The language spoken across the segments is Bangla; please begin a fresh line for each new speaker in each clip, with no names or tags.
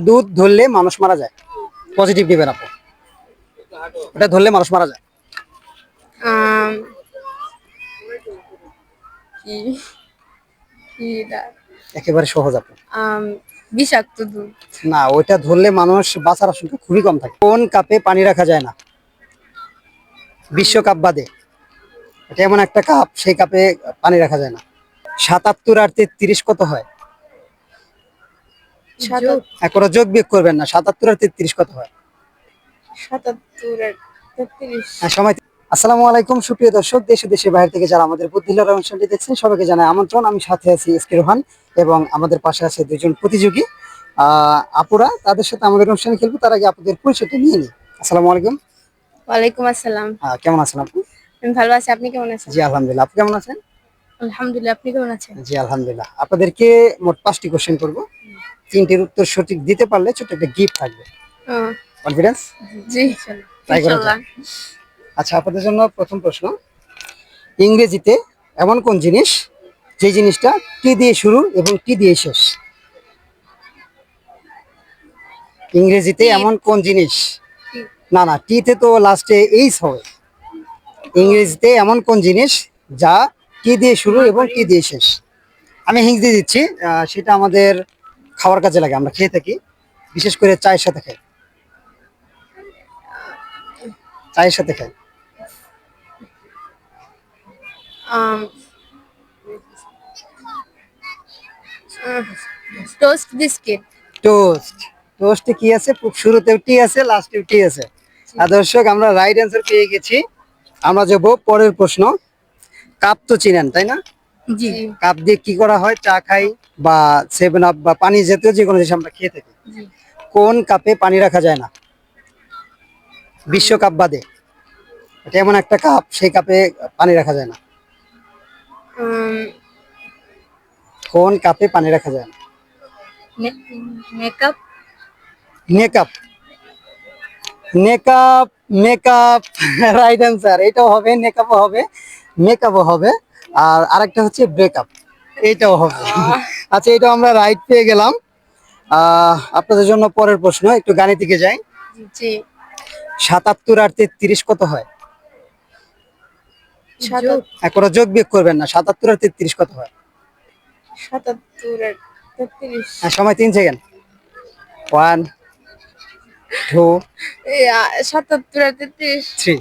দুধ ধরলে মানুষ মারা যায়? পজিটিভ দিবেন আপু। এটা ধরলে মানুষ মারা যায়।
আম, কি কি এটা?
একেবারে সহজ আপু।
আম, বিষাক্ত দুধ।
না, ওইটা ধরলে মানুষ বাঁচার আশঙ্কা খুবই কম থাকে। কোন কাপে পানি রাখা যায় না বিশ্বকাপ বাদে? এটা এমন একটা কাপ, সেই কাপে পানি রাখা যায় না। ৭৭ আর ৩৩ কত হয়? একবার যোগ বিয়োগ করবেন না, ৭৭ আর ৩৩ কত হয়?
৭৭ আর ৩৩।
সময়। আসসালামু আলাইকুম সুপ্রিয় দর্শক, দেশে দেশে বাইরে থেকে যারা আমাদের বুদ্ধিলতা অনুষ্ঠানটি দেখছেন সবাইকে জানাই আমন্ত্রণ। আমি সাথে আছি এসকে রোহান এবং আমাদের পাশে আছে দুজন প্রতিযোগী আপুরা। তাদের সাথে আমাদের অনুষ্ঠানে খেলবো, তার আগে আপনাদের পরিচয়টা নিয়ে নিই। আসসালামু আলাইকুম।
ওয়ালাইকুম আসসালাম।
কেমন আছেন আপু?
আমি ভালো আছি, আপনি কেমন আছেন?
জি আলহামদুলিল্লাহ। আপনি কেমন আছেন?
আলহামদুলিল্লাহ, আপনি কেমন আছেন?
জি আলহামদুলিল্লাহ। আপনাদেরকে মোট 5টি কোশ্চেন করবো, 3টির উত্তর সঠিক দিতে পারলে ছোট একটা গিফট থাকবে। কনফিডেন্স?
জি
তাই করা
ইনশাআল্লাহ।
যায়। আচ্ছা, আপনাদের জন্য প্রথম প্রশ্ন। ইংরেজিতে এমন কোন জিনিস যে জিনিসটা টি দিয়ে শুরু এবং টি দিয়ে শেষ? ইংরেজিতে এমন কোন জিনিস, না না, টিতে তো লাস্টে এইচ হবে। ইংরেজিতে এমন কোন জিনিস যা টি দিয়ে শুরু এবং টি দিয়ে শেষ? আমি হিংস দিয়ে দিচ্ছি, সেটা আমাদের খাওয়ার কাজে লাগে, আমরা খেয়ে থাকি, বিশেষ করে চায়ের সাথে খাই। চায়ের সাথে খাই।
Toast biscuit.
টোস্ট। টোস্টে কি আছে? শুরুতেও টি আছে, লাস্টেও টি আছে। দর্শক, আমরা রাইট অ্যান্সার পেয়ে গেছি। আমরা যাব পরের প্রশ্ন। কাপ তো চিনেন তাই না?
জি
কাপ দিয়ে কি করা হয়? চা খাই বা 7 আপ বা পানি জাতীয় যে কোনো জিনিস আমরা খেয়ে থাকি। কোন কাপে পানি রাখা যায় না বিশ্বকাপ বাদে? এটা এমন একটা কাপ, সেই কাপে পানি রাখা যায় না। কোন কাপে পানি রাখা যায় না?
মেকআপ।
নেকাপ। নেকাপ। মেকআপ। Right answer. এটাও হবে, নেকাপও হবে, মেকআপও হবে। আর আরেকটা হচ্ছে ব্রেকআপ, এইটাও হবে। আচ্ছা, এটা আমরা রাইট পেয়ে গেলাম। আপনাদের জন্য পরের প্রশ্ন, একটু গাণিতিকে যাই।
জি
৭৭ আর ৩৩ কত হয়? একবার যোগ বিয়োগ করবেন না, ৭৭ আর ৩৩ কত হয়?
৭৭ আর ৩৩।
সময় 3 সেকেন্ড। 1 2
৭৭ আর ৩৩।
3,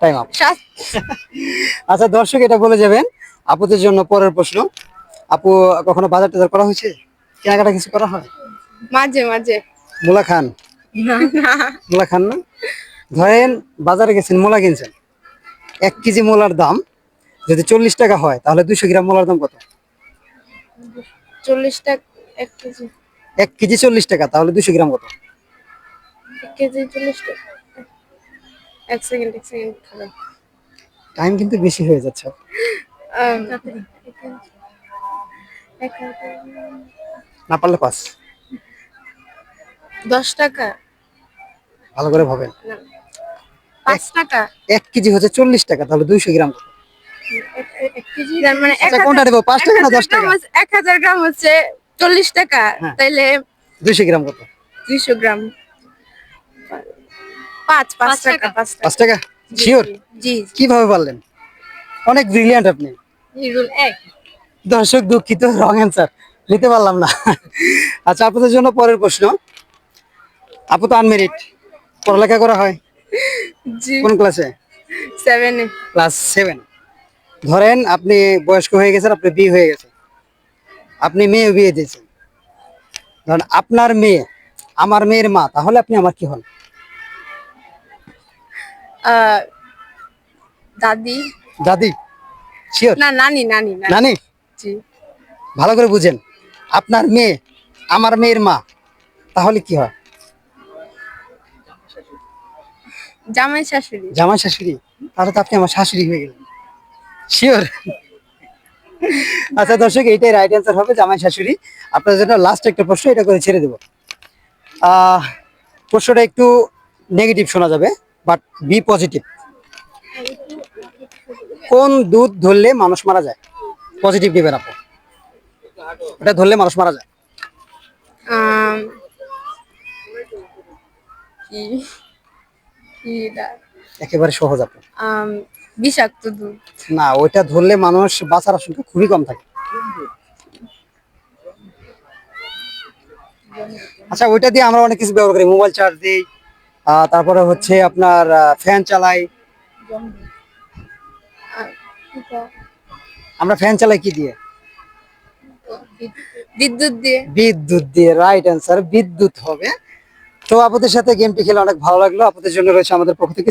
টাইম আপ। আচ্ছা দর্শক, এটা বলে যাবেন। আপুদের জন্য পরের প্রশ্ন। আপু, কখনো বাজার টাজার করা হয়েছে? কেনাকাটা কিছু করা হয়?
মাঝে মাঝে।
মূলা খান?
না না।
মূলা খান না? ধরেন বাজারে গেছেন, মূলা কিনছেন। 1 কেজি মূলার দাম যদি 40 টাকা হয়, তাহলে 200 গ্রাম মূলার দাম কত?
40 টাকা 1 কেজি।
1 কেজি 40 টাকা, তাহলে 200 গ্রাম কত?
1 কেজি 40 টাকা। 1 সেকেন্ড খারাপ।
টাইম কিন্তু বেশি হয়ে যাচ্ছে। না পারলে পাস।
10 টাকা।
ভালো করে ভাবেন।
5 টাকা।
1 কেজি হচ্ছে 40 টাকা, তাহলে 200 গ্রাম কত?
1 কেজি তার মানে
আচ্ছা, কোনটা দেবো, 5 টাকা না 10 টাকা?
1000 গ্রাম হচ্ছে 40 টাকা।
হ্যাঁ।
তাইলে
200 গ্রাম কত?
200 গ্রাম 5 টাকা।
5 টাকা? শিওর?
জি
কিভাবে পারলেন? অনেক ব্রিলিয়ান্ট আপনি।
রুল 1।
দর্শক দুঃখিত, রং অ্যান্সার, নিতে পারলাম না। আচ্ছা, আপনাদের জন্য পরের প্রশ্ন। আপু তো আনমেরিড, পড়ালেখা করা হয়?
জি
কোন ক্লাসে?
7 এ।
ক্লাস 7। ধরেন আপনি বয়স্ক হয়ে গেছেন, আপনার বিয়ে হয়ে গেছে, আপনি মেয়ে বিয়ে দিয়েছেন। ধরেন আপনার মেয়ে আমার মেয়ের মা, তাহলে আপনি আমার কি হন?
দাদি।
দাদি? শিওর?
না, নানি নানি
নানি?
জি।
ভালো করে বুঝেন। আপনার মেয়ে আমার মেয়ের মা, তাহলে কি হয়?
জামাই শাশুড়ি।
জামাই শাশুড়ি? তাহলে তো আপনি আমার শাশুড়ি হয়ে গেলেন। শিওর? আচ্ছা দর্শক, এইটাই রাইট অ্যান্সার হবে, জামাই শাশুড়ি। আপনাদের জন্য লাস্ট একটা প্রশ্ন, এটা করে ছেড়ে দেব। প্রশ্নটা একটু নেগেটিভ শোনা যাবে, বাট বি পজিটিভ। কোন দুধ ধরলে মানুষ মারা যায়? পজিটিভ দিবেন আপু। এটা ধরলে মানুষ মারা যায়।
কি কি এটা?
একেবারে সহজ আপু।
আম, বিষাক্ত দুধ।
না, ওইটা ধরলে মানুষ বাঁচার আশঙ্কা খুবই কম থাকে। আচ্ছা, ওইটা দিয়ে আমরা অনেক কিছু ব্যবহার করি, মোবাইল চার্জ দিই, তারপরে হচ্ছে আপনার ফ্যান চালাই।
আর এটা
আমরা ফ্যান চালাই কি দিয়ে?
বিদ্যুৎ দিয়ে।
বিদ্যুৎ দিয়ে, রাইট অ্যান্সার, বিদ্যুৎ হবে। তো আপুদের সাথে গেমটি খেলে অনেক ভালো লাগলো। আপুদের জন্য রয়েছে আমাদের পক্ষ থেকে